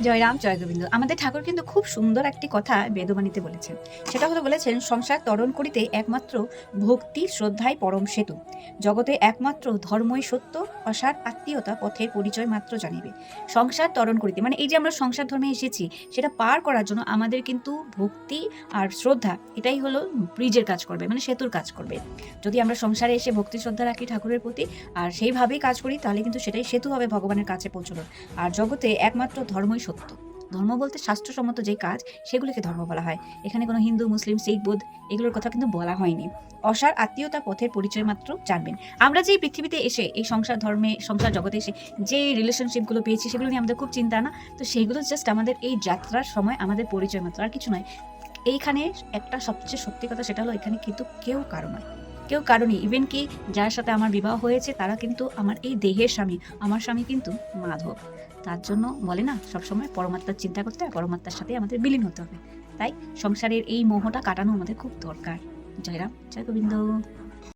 জয়রাম জয় গোবিন্দ। আমাদের ঠাকুর কিন্তু খুব সুন্দর একটি কথা বেদবাণীতে বলেছেন। সেটা হলো বলেছেন, সংসার তরণ করিতে একমাত্র ভক্তি শ্রদ্ধাই পরম সেতু। জগতে একমাত্র ধর্মই সত্য, অসার আত্মীয়তা পথের পরিচয় মাত্র জানিবে। সংসার তরণ করিতে মানে এই যে আমরা সংসার ধর্মে এসেছি, সেটা পার করার জন্য আমাদের কিন্তু ভক্তি আর শ্রদ্ধা এটাই হলো ব্রিজের কাজ করবে, মানে সেতুর কাজ করবে। যদি আমরা সংসারে এসে ভক্তি শ্রদ্ধা রাখি ঠাকুরের প্রতি আর সেইভাবেই কাজ করি, তাহলে কিন্তু সেটাই সেতু হবে ভগবানের কাছে পৌঁছানো। আর জগতে একমাত্র ধর্মই সত্য। ধর্ম বলতে শাস্ত্রসম্মত যে কাজ, সেগুলিকে ধর্ম বলা হয়। এখানে কোনো হিন্দু, মুসলিম, শিখ, বৌদ্ধ এগুলোর কথা কিন্তু বলা হয়নি। অসার আত্মীয়তা পথের পরিচয় মাত্র জানবেন। আমরা যে এই পৃথিবীতে এসে এই সংসার ধর্মে, সংসার জগতে এসে যে রিলেশনশিপগুলো পেয়েছি, সেগুলো নিয়ে আমাদের খুব চিন্তা না। তো সেইগুলো জাস্ট আমাদের এই যাত্রার সময় আমাদের পরিচয় মাত্র, আর কিছু নয়। এইখানে একটা সবচেয়ে সত্যি কথা, সেটা হলো এখানে কিন্তু কেউ কারো নয়, কেউ কারণই। ইভেন কি যার সাথে আমার বিবাহ হয়েছে তারা কিন্তু আমার এই দেহের স্বামী, আমার স্বামী কিন্তু মাধব। তার জন্য বলে না, সবসময় পরমাত্মার চিন্তা করতে হয়, পরমাত্মার সাথে আমাদের বিলীন হতে হবে। তাই সংসারের এই মোহটা কাটানো আমাদের খুব দরকার। জয়রাম জয় গোবিন্দ।